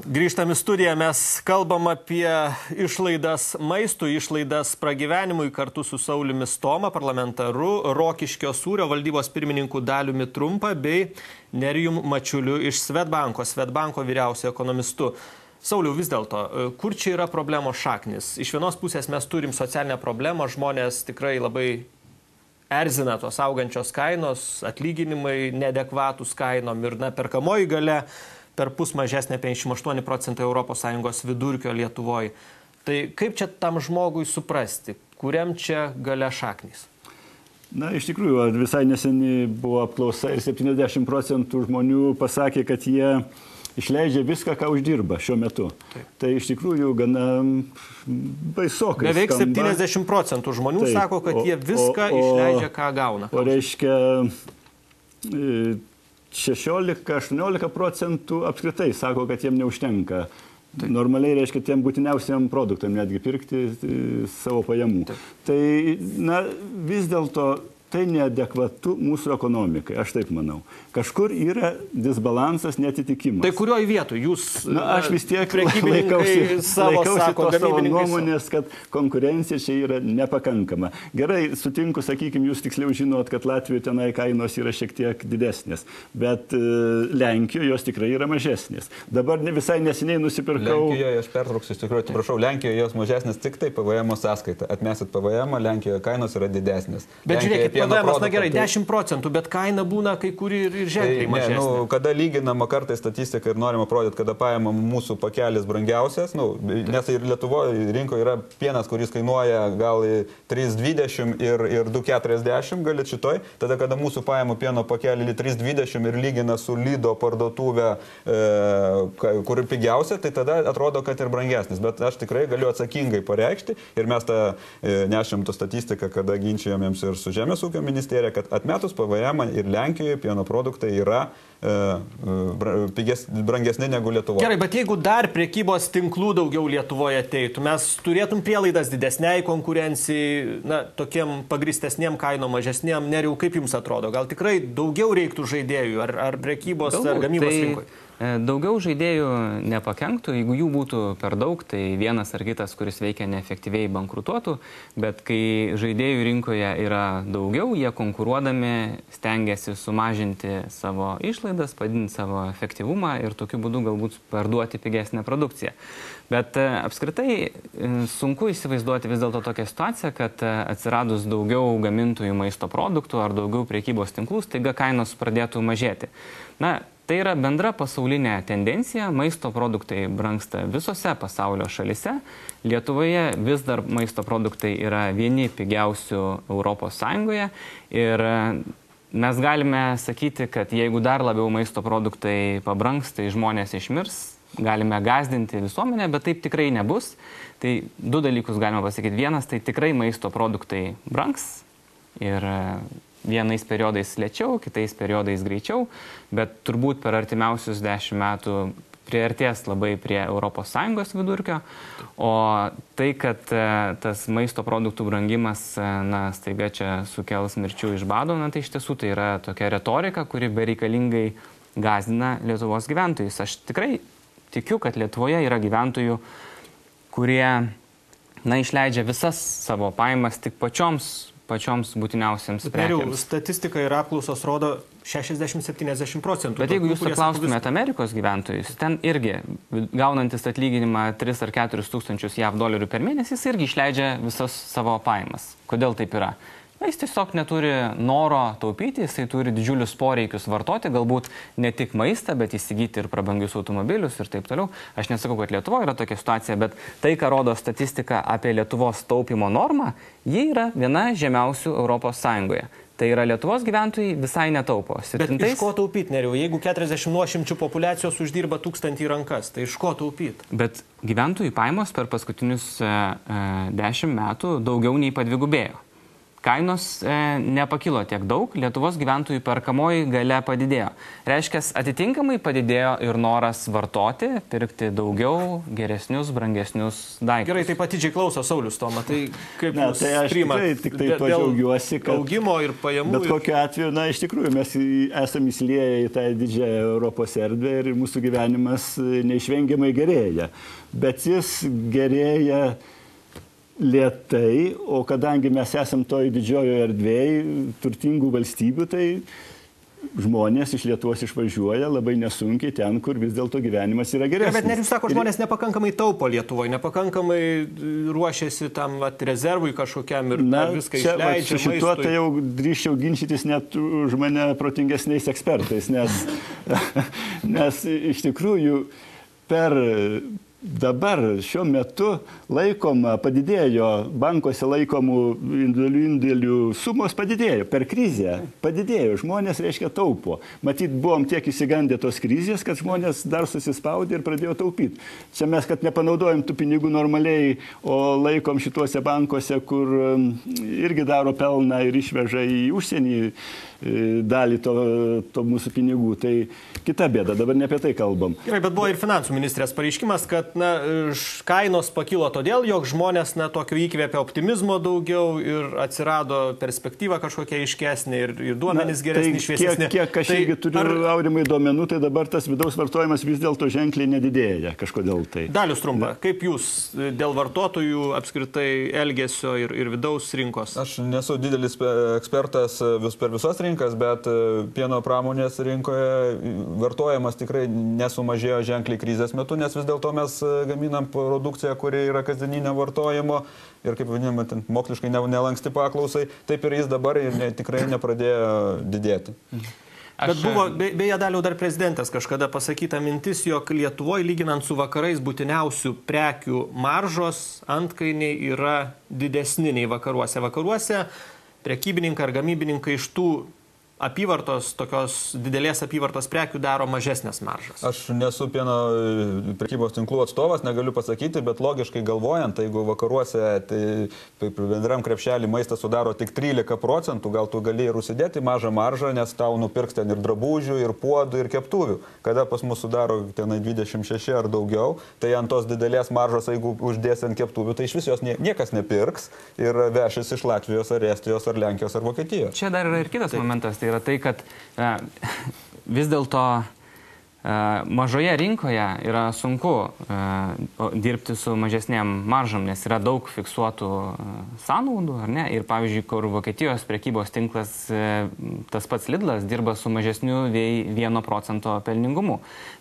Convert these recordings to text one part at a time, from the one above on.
Grįžtam į studiją, mes kalbam apie išlaidas maistų, išlaidas pragyvenimui kartu su Sauliumi Stoma, parlamentaru, Rokiškio Sūrio valdybos pirmininku Daliumi Trumpa bei Nerijum Mačiuliu iš Swedbanko vyriausiojo ekonomistu. Sauliau, vis dėlto, kur čia yra problemos šaknis? Iš vienos pusės mes turim socialinę problemą, žmonės tikrai labai erzina tos augančios kainos, atlyginimai neadekvatus kainom ir perkamoji galia per pus mažesnė 58% ES vidurkio Lietuvoje. Tai kaip čia tam žmogui suprasti, kuriam čia galia šaknys? Na, iš tikrųjų, visai neseniai buvo apklausa ir 70% žmonių pasakė, kad jie išleidžia viską, ką uždirba šiuo metu. Taip. Tai iš tikrųjų gana baisokai. Beveik 70% žmonių sako, kad jie viską išleidžia, ką gauna. O reiškia 16-18% apskritai sako, kad jiem neužtenka. Taip. Normaliai reiškia tiem būtiniausiam produktam netgi pirkti savo pajamų. Taip. Tai, na, vis dėlto tai neadekvatu mūsų ekonomikai, aš taip manau. Kažkur yra disbalansas, netitikimas. Tai kurioje vietoje jūs, aš vis tiek laikausi savo nuomonės, kad konkurencija čia yra nepakankama. Gerai, sutinku, sakykime, jūs tiksliau žinot, kad Latvijoje tenai kainos yra šiek tiek didesnės, bet Lenkijoje jos tikrai yra mažesnės. Dabar visai neseniai nusipirkau... Lenkijoje, aš pertrauksiu, iš tikrųjų, atsiprašau, Lenkijoje jos mažesnės tik tai PVM sąskaita. Atmesit PVM, Lenkijoje kainos yra didesnės. Bet žiūrėkit, PVM, na gerai, 10%, bet kaina būna kai kuri ir ženkliai mažesnė. Kada lyginama kartais statistika ir norima parodyti, kada paėmama mūsų pakelis brangiausias, nes ir Lietuvoje rinkoje yra pienas, kuris kainuoja gal 3,20 ir 2,40 galit šitoj, tada kada mūsų paėmų pieno pakelį 3,20 ir lygina su Lido parduotuvė, kur pigiausia, tai tada atrodo, kad ir brangesnis. Bet aš tikrai galiu atsakingai pareikšti ir mes tą nešėm tą statistiką, kada ginčijomėms ir su Žemės ūkio ministerija, kad atmetus PVM ir Lenkijoje pieno produktai yra brangesni negu Lietuvoje. Gerai, bet jeigu dar prekybos tinklų daugiau Lietuvoje ateitų, mes turėtum prielaidas didesniai konkurencijai, tokiem pagristesniem kainom, mažesniem. Nerijau, kaip jums atrodo? Gal tikrai daugiau reiktų žaidėjų ar prekybos ar gamybos rinkoje? Daugiau žaidėjų nepakenktų, jeigu jų būtų per daug, tai vienas ar kitas, kuris veikia neefektyviai, bankrutuotų, bet kai žaidėjų rinkoje yra daugiau, jie konkuruodami stengiasi sumažinti savo išlaidas, padidinti savo efektyvumą ir tokiu būdu galbūt parduoti pigesnę produkciją. Bet apskritai sunku įsivaizduoti vis dėlto tokią situaciją, kad atsiradus daugiau gamintojų maisto produktų ar daugiau prekybos tinklų, staiga kainos pradėtų mažėti. Tai yra bendra pasaulinė tendencija, maisto produktai brangsta visose pasaulio šalise. Lietuvoje vis dar maisto produktai yra vieni pigiausių Europos Sąjungoje ir mes galime sakyti, kad jeigu dar labiau maisto produktai pabrangs, tai žmonės išmirs, galime gąsdinti visuomenę, bet taip tikrai nebus. Tai du dalykus galime pasakyti. Vienas, tai tikrai maisto produktai brangs ir vienais periodais lėčiau, kitais periodais greičiau, bet turbūt per artimiausius 10 metų priartės labai prie ES vidurkio, o tai, kad tas maisto produktų brangimas staiga čia sukels mirčių iš bado, tai iš tiesų tai yra tokia retorika, kuri bereikalingai gąsdina Lietuvos gyventojus. Aš tikrai tikiu, kad Lietuvoje yra gyventojų, kurie išleidžia visas savo pajamas tik pačioms būtiniausiams prekiams. Statistika ir apklausos rodo 60-70%. Bet jeigu jūs paklaustumėte Amerikos gyventojus, ten irgi gaunantis atlyginimą 3 ar 4 tūkstančius JAV dolerių per mėnesį, jis irgi išleidžia visas savo pajamas. Kodėl taip yra? Jis tiesiog neturi noro taupyti, jisai turi didžiulius poreikius vartoti, galbūt ne tik maistą, bet įsigyti ir prabangius automobilius ir taip toliau. Aš nesakau, kad Lietuvoje yra tokia situacija, bet tai, ką rodo statistika apie Lietuvos taupimo normą, ji yra viena žemiausių Europos Sąjungoje. Tai yra Lietuvos gyventojai visai netaupo. Bet iš ko taupyti, Nerijau? Jeigu 40 nuošimčių populiacijos uždirba 1000 į rankas, tai iš ko taupyti? Bet gyventojų pajamos per paskutinius 10 metų daugiau nei padvigubėjo. kainos nepakilo tiek daug, Lietuvos gyventojų perkamoji galia padidėjo. Reiškia, atitinkamai padidėjo ir noras vartoti, pirkti daugiau, geresnius, brangesnius daiktus. Gerai, taip atidžiai klauso Saulius Toma, tai kaip jūs aš tik tai to džiaugiuosi, kad augimo ir pajamų. Bet kokiu atveju, iš tikrųjų, mes esame įsilieję į tą didžiąją Europos erdvę ir mūsų gyvenimas neišvengiamai gerėja. Bet jis gerėja lėtai, o kadangi mes esam toj didžiojoje erdvėje turtingų valstybių, tai žmonės iš Lietuvos išvažiuoja labai nesunkiai ten, kur vis dėlto gyvenimas yra geresnis. Bet net jūs sako, žmonės nepakankamai taupo Lietuvoje, nepakankamai ruošiasi tam rezervui kažkokiam ir viską išleidžia. Šituo tai jau drįščiau ginčytis net už mane protingesniais ekspertais, nes iš tikrųjų dabar šiuo metu padidėjo, bankuose laikomų individualių indėlių sumos padidėjo, per krizę padidėjo, žmonės, reiškia, taupo. Matyt, buvom tiek įsigandę tos krizės, kad žmonės dar susispaudė ir pradėjo taupyti. Čia mes, kad nepanaudojam tų pinigų normaliai, o laikom šituose bankuose, kur irgi daro pelną ir išveža į užsienį dalį to mūsų pinigų. Tai kita bėda, dabar ne apie tai kalbam. Gerai, bet buvo ir finansų ministrės pareiškimas, kad kainos pakilo todėl, jog žmonės tokio įkvėpė optimizmo daugiau ir atsirado perspektyva kažkokia aiškesnė ir duomenys geresni, šviesesni. Kiek aš irgi turiu aurimai duomenų, tai dabar tas vidaus vartojimas vis dėlto ženkliai nedidėja kažkodėl tai. Dalius Trumpa, kaip jūs dėl vartotojų apskritai elgesio ir vidaus rinkos? Aš nesu didelis ekspertas per visas rinkas, bet pieno pramonės rinkoje vartojimas tikrai nesumažėjo ženkliai krizės metu, nes vis dėlto mes gaminam produkciją, kuri yra kasdieninio vartojimo ir, kaip vadinama, moksliškai nelanksti paklausai, taip ir jis dabar tikrai nepradėjo didėti. Bet buvo, beje, Daliau, dar prezidentas kažkada pasakyta mintis, jog Lietuvoje, lyginant su vakarais, būtiniausių prekių maržos antkainiai yra didesni nei vakaruose. Vakaruose prekybininkai ar gamybininkai iš tų apyvartos, tokios didelės apyvartos prekių daro mažesnės maržas. Aš nesu pieno prekybos tinklų atstovas, negaliu pasakyti, bet logiškai galvojant, jeigu vakaruose tai bendram krepšelį maistas sudaro tik 13%, gal tu gali ir užsidėti mažą maržą, nes tau nupirks ten ir drabužių, ir puodų, ir keptuvių. Kada pas mus sudaro tenai 26 ar daugiau, tai ant tos didelės maržos, jeigu uždėsi ant keptuvių, tai iš vis jos niekas nepirks ir vešis iš Latvijos, ar Estijos, ar Lenkijos, ar Vokietijos. Čia dar yra ir kitas momentas. Tai yra tai, kad vis dėlto mažoje rinkoje yra sunku dirbti su mažesnėm maržom, nes yra daug fiksuotų sąnaudų, ar ne? Ir pavyzdžiui, kur Vokietijos prekybos tinklas, tas pats Lidlas, dirba su mažesniu 1% pelningumu.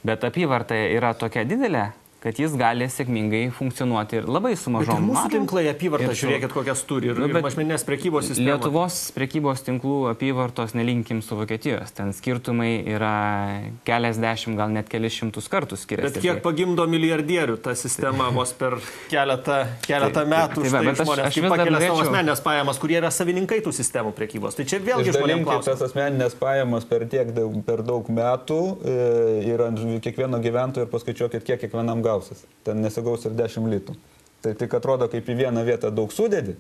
Bet apyvarta yra tokia didelė, kad jis gali sėkmingai funkcionuoti ir labai su mažom maržom. Mūsų tinklai apyvartą, žiūrėkit, kokias turi ir mažmeninės prekybos sistemos. Lietuvos prekybos tinklų apyvartos nelinkim su Vokietijos. Ten skirtumai yra keliasdešimt, gal net kelis šimtus kartų skiriasi. Bet kiek pagimdo milijardierių ta sistema vos per keletą metų, štai žmonės kaip pakelia savo asmeninės pajamas, kurie yra savininkai tų sistemų prekybos. Tai čia vėlgi žmonėms klausimas. Tas asmeninės pajamas per daug metų ir ant kiekvieno gyventojo ir paskaičiuokit, kiek kiekvienam gausis. Ten nesigaus ir 10 litų. Tai tik atrodo, kaip į vieną vietą daug sudėdi,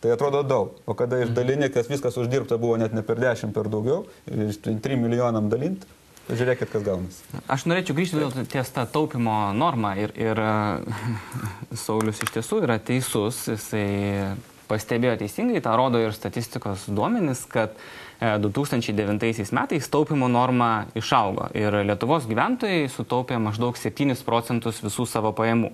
tai atrodo daug. O kada išdalini, kas viskas uždirbta buvo net ne per 10, per daugiau, 3 milijonam dalinti, tai žiūrėkit, kas gaunasi. Aš norėčiau grįžti vėl ties tą taupimo normą ir Saulius iš tiesų yra teisus, jisai pastebėjo teisingai, tą rodo ir statistikos duomenys, kad 2009 metais taupimo norma išaugo ir Lietuvos gyventojai sutaupė maždaug 7% visų savo pajamų.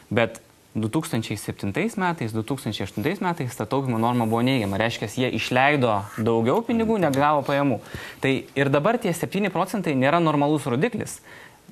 Bet 2007 metais, 2008 metais ta taupimo norma buvo neigiama. Reiškia, jie išleido daugiau pinigų, negavo pajamų. Tai ir dabar tie 7% nėra normalus rodiklis.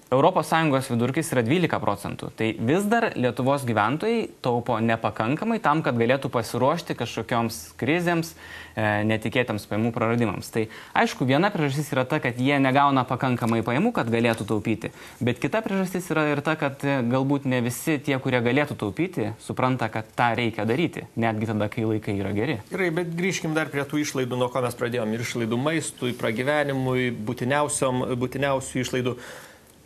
ES vidurkis yra 12%. Tai vis dar Lietuvos gyventojai taupo nepakankamai tam, kad galėtų pasiruošti kažkokioms krizėms, netikėtams pajamų praradimams. Tai aišku, viena priežastis yra ta, kad jie negauna pakankamai pajamų, kad galėtų taupyti. Bet kita priežastis yra ir ta, kad galbūt ne visi tie, kurie galėtų taupyti, supranta, kad tą reikia daryti, netgi tada, kai laikai yra geri. Gerai, bet grįžkim dar prie tų išlaidų, nuo ko mes pradėjom. Ir išlaidų maistui, pragyvenimui, būtiniausių išlaidų.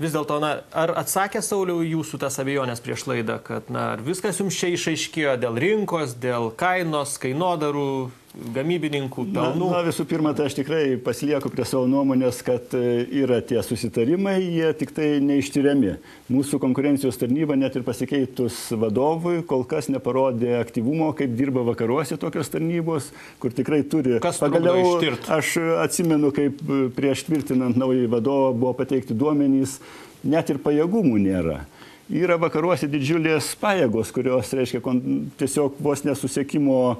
Vis dėlto, ar atsakė, Sauliau, jūsų tas abejonės prieš laidą, kad ar viskas jums čia išaiškėjo dėl rinkos, dėl kainos, kainodarų, gamybininkų pelnų? Na, visų pirma, tai aš tikrai pasilieku prie savo nuomonės, kad yra tie susitarimai, jie tik tai neištyriami. Mūsų konkurencijos tarnyba net ir pasikeitus vadovui kol kas neparodė aktyvumo, kaip dirba vakaruose tokios tarnybos, kur tikrai turi. Kas pagaliau ištirti? Aš atsimenu, kaip prieš tvirtinant naują vadovą buvo pateikti duomenys, net ir pajėgumų nėra. Yra vakaruose didžiulės pajėgos, kurios, reiškia, tiesiog vos nesusiekimo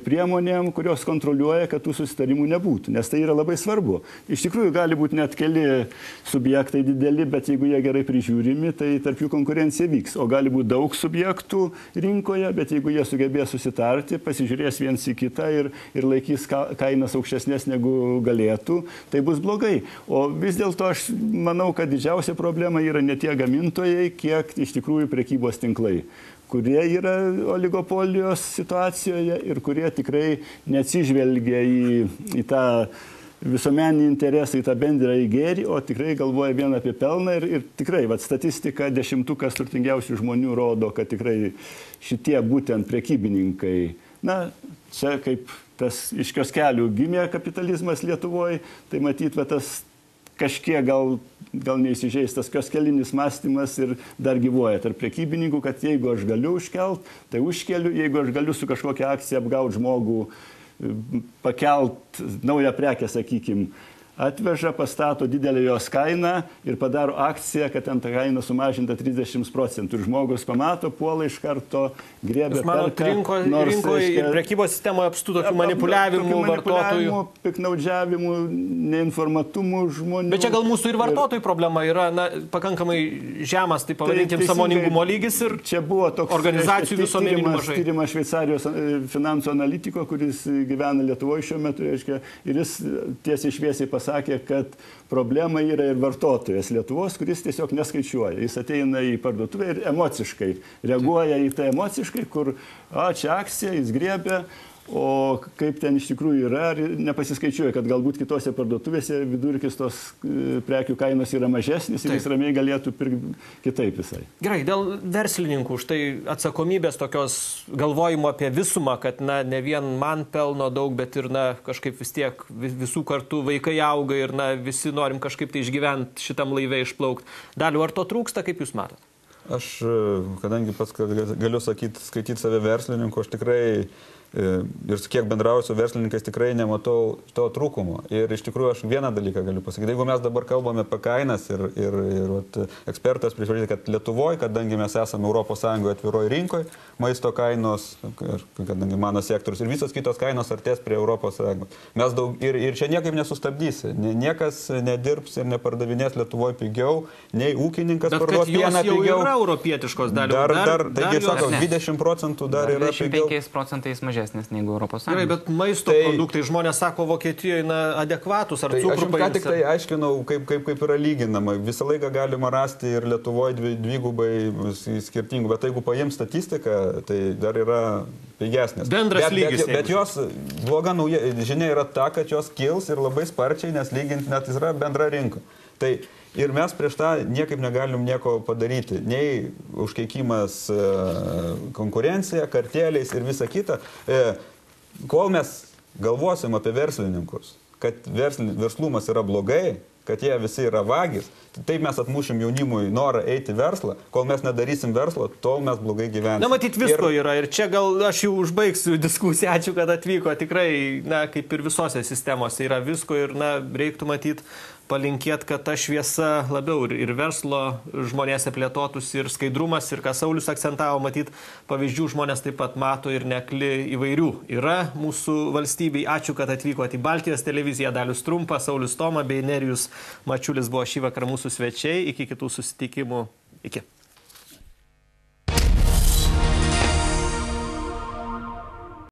priemonėm, kurios kontroliuoja, kad tų susitarimų nebūtų, nes tai yra labai svarbu. Iš tikrųjų, gali būti net keli subjektai dideli, bet jeigu jie gerai prižiūrimi, tai tarp jų konkurencija vyks. O gali būti daug subjektų rinkoje, bet jeigu jie sugebės susitarti, pasižiūrės viens į kitą ir laikys kainas aukštesnės negu galėtų, tai bus blogai. O vis dėlto aš manau, kad didžiausia problema yra ne tie gamintojai, kiek iš tikrųjų prekybos tinklai, kurie yra oligopolijos situacijoje ir kurie tikrai neatsižvelgia į tą visuomeninį interesą, į tą bendrąjį gėrį, o tikrai galvoja vien apie pelną ir tikrai, statistika 10 turtingiausių žmonių rodo, kad tikrai šitie būtent prekybininkai, na, čia kaip tas iš kioskelių gimė kapitalizmas Lietuvoje, tai matyt, tas kažkiek gal neįsižeistas kioskelinis mąstymas ir dar gyvuoja tarp prekybininkų, kad jeigu aš galiu užkelt, tai užkeliu, jeigu aš galiu su kažkokia akcija apgauti žmogų, pakelt naują prekę, sakykime, atveža, pastato didelę jos kainą ir padaro akciją, kad ten ta kaina sumažinta 30%. Ir žmogus pamato, puola iš karto, griebia perka. Rinkoje ir prekybos sistemoje apstu tokių manipuliavimų, vartotojų. Piknaudžiavimų, neinformatumų žmonių. Bet čia gal mūsų ir vartotojų problema yra pakankamai žemas, tai pavadinkim, sąmoningumo lygis ir čia buvo toks organizacijų visuomeninių mažai. Tyrimas Šveicarijos finansų analitiko, kuris gyvena Lietuvoje šiuo metu, reiškia, ir jis tiesiai šviesiai pasakė, kad problema yra ir vartotojas Lietuvos, kuris tiesiog neskaičiuoja. Jis ateina į parduotuvę ir emociškai reaguoja į tai emociškai, kur čia akcija, jis griebia, o kaip ten iš tikrųjų yra, nepasiskaičiuoja, kad galbūt kitose parduotuvėse vidurkis tos prekių kainos yra mažesnis ir jis ramiai galėtų pirkti kitaip visai. Gerai, dėl verslininkų, štai atsakomybės tokios galvojimo apie visumą, kad ne vien man pelno daug, bet ir kažkaip vis tiek visų kartų vaikai auga ir visi norim kažkaip tai išgyventi šitam laive išplaukti. Daliu, ar to trūksta, kaip jūs matot? Aš, kadangi pats galiu skaityti save verslininku, aš tikrai ir kiek bendrauju su verslininkais, tikrai nematau to trūkumo. Ir iš tikrųjų aš vieną dalyką galiu pasakyti. Jeigu mes dabar kalbame apie kainas ir ekspertas prižiūrėti, kad Lietuvoje, kadangi mes esame ES atviroje rinkoje, maisto kainos, kadangi mano sektorius ir visos kitos kainos artės prie ES. Mes ir čia niekaip nesustabdysi. Niekas nedirbs ir nepardavinės Lietuvoje pigiau, nei ūkininkas parduos pieną pigiau. Bet kad jos jau yra europietiškos dalių. Taigi, sako, 20% dar yra pigiau. 25% mažiau negu Europos Sąjunga. Gerai, bet maisto produktai, žmonės sako, Vokietijoje adekvatus, ar cukrų paimsi? Aš tik tai aiškinau, kaip yra lyginama. Visą laiką galima rasti ir Lietuvoje dvigubai skirtingų, bet jeigu paim statistiką, tai dar yra pigesnės. Bendras lygis. Bet jos bloga žinia yra ta, kad jos kils ir labai sparčiai, nes lyginti net yra bendra rinka. Tai ir mes prieš tą niekaip negalim nieko padaryti. Nei užkeikimas konkurencija, karteliais ir visa kita. Kol mes galvosim apie verslininkus, kad verslumas yra blogai, kad jie visi yra vagis, taip mes atmušim jaunimui norą eiti verslą. Kol mes nedarysim verslo, tol mes blogai gyvensim. Na, matyt, visko yra. Ir čia gal aš jau užbaigsiu diskusiją. Ačiū, kad atvyko. Tikrai, kaip ir visose sistemose yra visko ir, reiktų matyti palinkėti, kad ta šviesa labiau ir verslo žmonėse plėtotųsi, ir skaidrumas, ir ką Saulius akcentavo, matyti pavyzdžių žmonės taip pat mato ir nekli įvairių. Yra mūsų valstybei. Ačiū, kad atvykote į Baltijos televiziją. Dalius Trumpa, Saulius Toma bei Nerijus Mačiulis buvo šį vakarą mūsų svečiai. Iki kitų susitikimų. Iki.